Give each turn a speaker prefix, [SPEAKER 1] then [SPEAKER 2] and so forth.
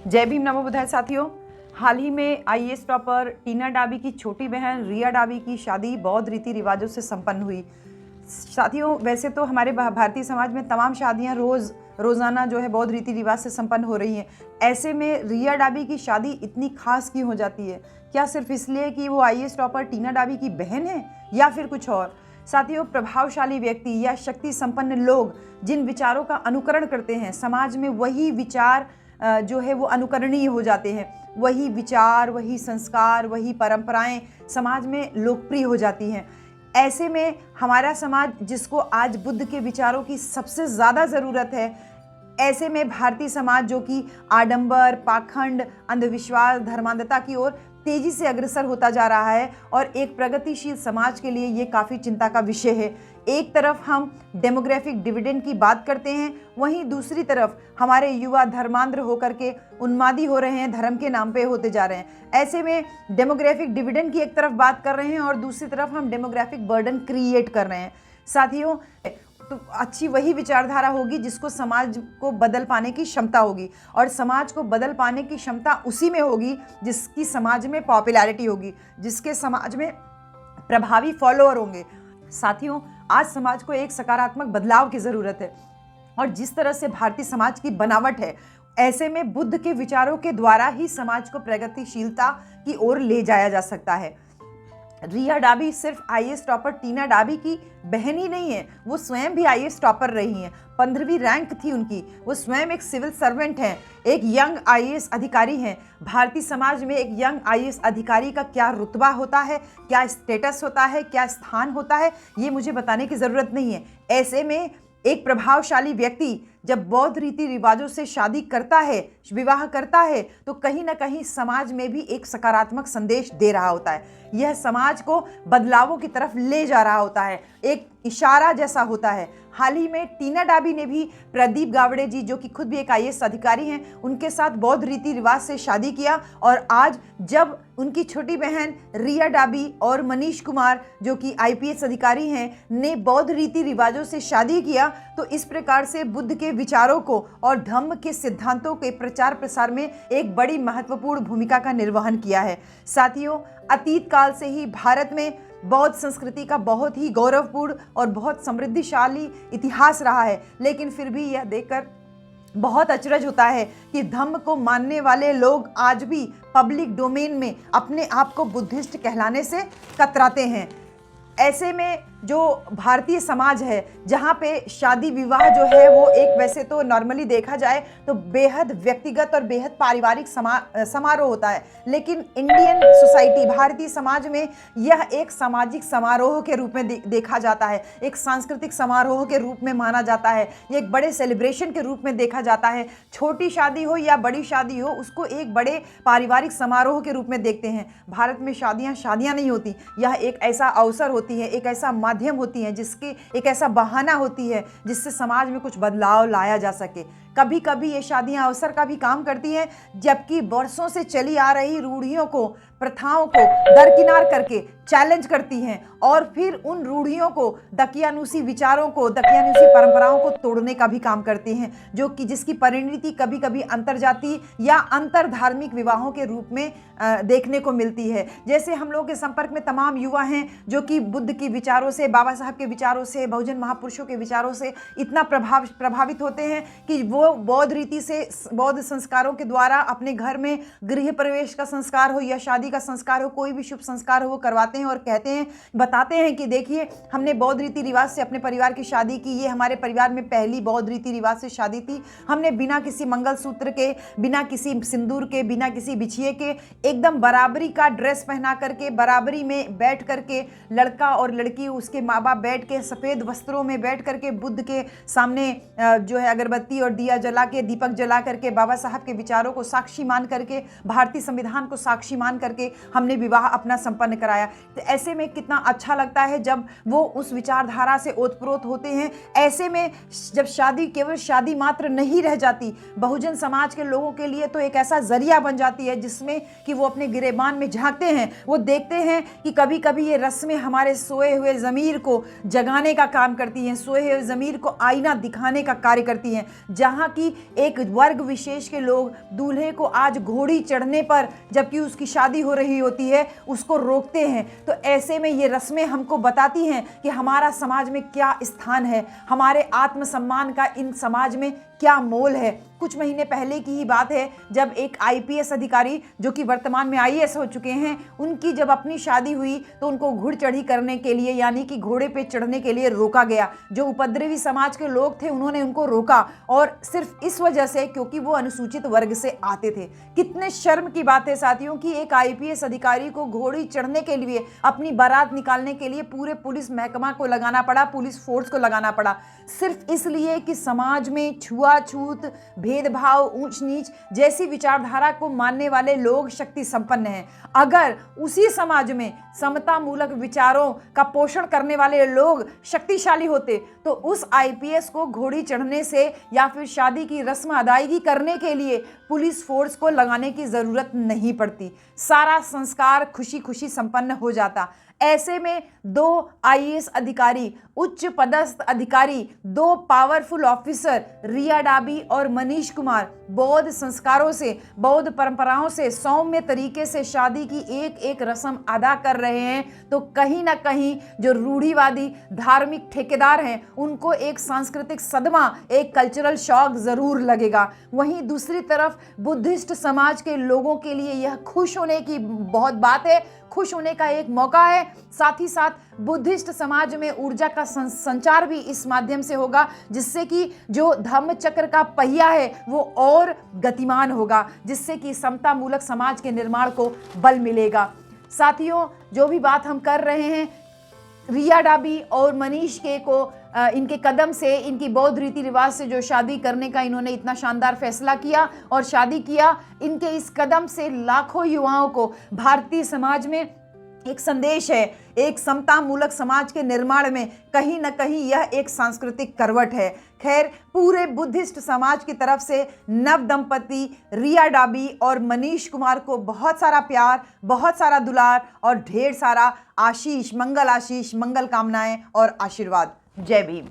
[SPEAKER 1] जय भीम नमो बुद्धाय साथियों। हाल ही में आईएएस टॉपर टीना डाबी की छोटी बहन रिया डाबी की शादी बौद्ध रीति रिवाजों से संपन्न हुई। साथियों, वैसे तो हमारे भारतीय समाज में तमाम शादियां रोज़ाना जो है बौद्ध रीति रिवाज से संपन्न हो रही हैं। ऐसे में रिया डाबी की शादी इतनी खास क्यों हो जाती है? क्या सिर्फ इसलिए कि वो आईएएस टॉपर टीना डाबी की बहन है या फिर कुछ और? साथियों, प्रभावशाली व्यक्ति या शक्ति संपन्न लोग जिन विचारों का अनुकरण करते हैं, समाज में वही विचार जो है वो अनुकरणीय हो जाते हैं। वही विचार, वही संस्कार, वही परंपराएं समाज में लोकप्रिय हो जाती हैं। ऐसे में हमारा समाज, जिसको आज बुद्ध के विचारों की सबसे ज़्यादा ज़रूरत है, ऐसे में भारतीय समाज जो कि आडंबर, पाखंड, अंधविश्वास, धर्मांधता की ओर तेजी से अग्रसर होता जा रहा है और एक प्रगतिशील समाज के लिए ये काफ़ी चिंता का विषय है। एक तरफ हम डेमोग्राफिक डिविडेंड की बात करते हैं, वहीं दूसरी तरफ हमारे युवा धर्मांध होकर के उन्मादी हो रहे हैं, धर्म के नाम पे होते जा रहे हैं। ऐसे में डेमोग्राफिक डिविडेंड की एक तरफ बात कर रहे हैं और दूसरी तरफ हम डेमोग्राफिक बर्डन क्रिएट कर रहे हैं। साथियों, तो अच्छी वही विचारधारा होगी जिसको समाज को बदल पाने की क्षमता होगी, और समाज को बदल पाने की क्षमता उसी में होगी जिसकी समाज में पॉपुलैरिटी होगी, जिसके समाज में प्रभावी फॉलोअर होंगे। साथियों, आज समाज को एक सकारात्मक बदलाव की ज़रूरत है, और जिस तरह से भारतीय समाज की बनावट है, ऐसे में बुद्ध के विचारों के द्वारा ही समाज को प्रगतिशीलता की ओर ले जाया जा सकता है। रिया डाबी सिर्फ आईएएस टॉपर टीना डाबी की बहन ही नहीं है, वो स्वयं भी आईएएस टॉपर रही हैं। 15वीं रैंक थी उनकी। वो स्वयं एक सिविल सर्वेंट हैं, एक यंग आईएएस अधिकारी हैं। भारतीय समाज में एक यंग आईएएस अधिकारी का क्या रुतबा होता है, क्या स्टेटस होता है, क्या स्थान होता है, ये मुझे बताने की ज़रूरत नहीं है। ऐसे में एक प्रभावशाली व्यक्ति जब बौद्ध रीति रिवाजों से शादी करता है, विवाह करता है, तो कहीं ना कहीं समाज में भी एक सकारात्मक संदेश दे रहा होता है। यह समाज को बदलावों की तरफ ले जा रहा होता है, एक इशारा जैसा होता है। हाल ही में टीना डाबी ने भी प्रदीप गावड़े जी, जो कि खुद भी एक आईएएस अधिकारी हैं, उनके साथ बौद्ध रीति रिवाज से शादी किया। और आज जब उनकी छोटी बहन रिया डाबी और मनीष कुमार, जो कि आईपीएस अधिकारी हैं, ने बौद्ध रीति रिवाजों से शादी किया, तो इस प्रकार से बुद्ध के विचारों को और धम्म के सिद्धांतों के प्रचार प्रसार में एक बड़ी महत्वपूर्ण भूमिका का निर्वहन किया है। साथियों, अतीत काल से ही भारत में बौद्ध संस्कृति का बहुत ही गौरवपूर्ण और बहुत समृद्धिशाली इतिहास रहा है, लेकिन फिर भी यह देखकर बहुत अचरज होता है कि धम्म को मानने वाले लोग आज भी पब्लिक डोमेन में अपने आप को बुद्धिस्ट कहलाने से कतराते हैं। ऐसे में जो भारतीय समाज है, जहाँ पे शादी विवाह जो है वो एक, वैसे तो नॉर्मली देखा जाए तो बेहद व्यक्तिगत और बेहद पारिवारिक समारोह होता है, लेकिन इंडियन सोसाइटी, भारतीय समाज में यह एक सामाजिक समारोह के रूप में देखा जाता है, एक सांस्कृतिक समारोह के रूप में माना जाता है, ये एक बड़े सेलिब्रेशन के रूप में देखा जाता है। छोटी शादी हो या बड़ी शादी हो, उसको एक बड़े पारिवारिक समारोह के रूप में देखते हैं। भारत में शादियाँ नहीं होती, यह एक ऐसा अवसर होती है, एक ऐसा माध्यम होती है, जिसकी एक ऐसा बहाना होती है जिससे समाज में कुछ बदलाव लाया जा सके। कभी कभी ये शादियां अवसर का भी काम करती हैं, जबकि वर्षों से चली आ रही रूढ़ियों को, प्रथाओं को दरकिनार करके चैलेंज करती हैं, और फिर उन रूढ़ियों को, दकियानूसी विचारों को, दकियानूसी परंपराओं को तोड़ने का भी काम करती हैं, जो कि जिसकी परिणति कभी कभी अंतरजातीय या अंतर धार्मिक विवाहों के रूप में देखने को मिलती है। जैसे हम लोग के संपर्क में तमाम युवा हैं जो कि बुद्ध के विचारों से, बाबा साहब के विचारों से, बहुजन महापुरुषों के विचारों से इतना प्रभावित होते हैं कि वो बौद्ध रीति से, बौद्ध संस्कारों के द्वारा अपने घर में गृह प्रवेश का संस्कार हो या शादी का संस्कार हो, कोई भी शुभ संस्कार हो, वो करवाते हैं और कहते हैं, बताते हैं कि देखिए, हमने बौद्ध रीति रिवाज से अपने परिवार की शादी की, ये हमारे परिवार में पहली बौद्ध रीति रिवाज से शादी थी। हमने बिना किसी मंगलसूत्र के, बिना किसी सिंदूर के, बिना किसी बिछिए के, एकदम बराबरी का ड्रेस पहना करके, बराबरी में बैठ करके, लड़का और लड़की, उसके माँ बाप बैठ के सफ़ेद वस्त्रों में बैठ करके बुद्ध के सामने जो है अगरबत्ती और दिया जला के, दीपक जला करके, बाबा साहब के विचारों को साक्षी मान करके, भारतीय संविधान को साक्षी मान करके हमने विवाह अपना संपन्न कराया। तो ऐसे में कितना अच्छा लगता है जब वो उस विचारधारा से ओतप्रोत होते हैं। ऐसे में जब शादी केवल शादी मात्र नहीं रह जाती, बहुजन समाज के लोगों के लिए तो एक ऐसा जरिया बन जाती है जिसमें कि वो अपने गिरेबान में झांकते हैं, वो देखते हैं कि कभी कभी ये रस्में हमारे सोए हुए ज़मीर को जगाने का काम करती हैं, सोए हुए ज़मीर को आईना दिखाने का कार्य करती हैं। जहाँ यहाँ की एक वर्ग विशेष के लोग दूल्हे को आज घोड़ी चढ़ने पर, जबकि उसकी शादी हो रही होती है, उसको रोकते हैं। तो ऐसे में ये रस्में हमको बताती हैं कि हमारा समाज में क्या स्थान है, हमारे आत्मसम्मान का इन समाज में क्या मोल है। कुछ महीने पहले की ही बात है जब एक आईपीएस अधिकारी, जो कि वर्तमान में आईएएस हो चुके हैं, उनकी जब अपनी शादी हुई तो उनको घुड़चढ़ी करने के लिए, यानी कि घोड़े पे चढ़ने के लिए रोका गया। जो उपद्रवी समाज के लोग थे उन्होंने उनको रोका, और सिर्फ इस वजह से क्योंकि वो अनुसूचित वर्ग से आते थे। कितने शर्म की बात है साथियों कि एक आईपीएस अधिकारी को घोड़ी चढ़ने के लिए, अपनी बारात निकालने के लिए पूरे पुलिस महकमा को लगाना पड़ा, पुलिस फोर्स को लगाना पड़ा, सिर्फ इसलिए कि समाज में छुआछूत, भेदभाव, ऊंच नीच जैसी विचारधारा को मानने वाले लोग शक्ति संपन्न हैं। अगर उसी समाज में समता मूलक विचारों का पोषण करने वाले लोग शक्तिशाली होते तो उस आईपीएस को घोड़ी चढ़ने से या फिर शादी की रस्म अदायगी करने के लिए पुलिस फोर्स को लगाने की जरूरत नहीं पड़ती। सारा संस्कार खुशी खुशी संपन्न हो जाता। ऐसे में दो आईएएस अधिकारी, उच्च पदस्थ अधिकारी, दो पावरफुल ऑफिसर रिया डाबी और मनीष कुमार बौद्ध संस्कारों से, बौद्ध परंपराओं से सौम्य तरीके से शादी की एक एक रस्म अदा कर रहे हैं, तो कहीं ना कहीं जो रूढ़िवादी धार्मिक ठेकेदार हैं उनको एक सांस्कृतिक सदमा, एक कल्चरल शॉक जरूर लगेगा। वहीं दूसरी तरफ बुद्धिस्ट समाज के लोगों के लिए यह खुश होने की बहुत बात है, खुश होने का एक मौका है। साथ ही साथ बुद्धिस्ट समाज में ऊर्जा का संचार भी इस माध्यम से होगा, जिससे कि जो धम्म चक्र का पहिया है वो और गतिमान होगा, जिससे कि समता मूलक समाज के निर्माण को बल मिलेगा। साथियों, जो भी बात हम कर रहे हैं, रिया डाबी और मनीष के को इनके कदम से, इनकी बौद्ध रीति रिवाज से जो शादी करने का इन्होंने इतना शानदार फैसला किया और शादी किया, इनके इस कदम से लाखों युवाओं को भारतीय समाज में एक संदेश है, एक समता मूलक समाज के निर्माण में कहीं न कहीं यह एक सांस्कृतिक करवट है। खैर, पूरे बुद्धिस्ट समाज की तरफ से नव दंपति रिया डाबी और मनीष कुमार को बहुत सारा प्यार, बहुत सारा दुलार और ढेर सारा आशीष, मंगल कामनाएं और आशीर्वाद। जय भीम।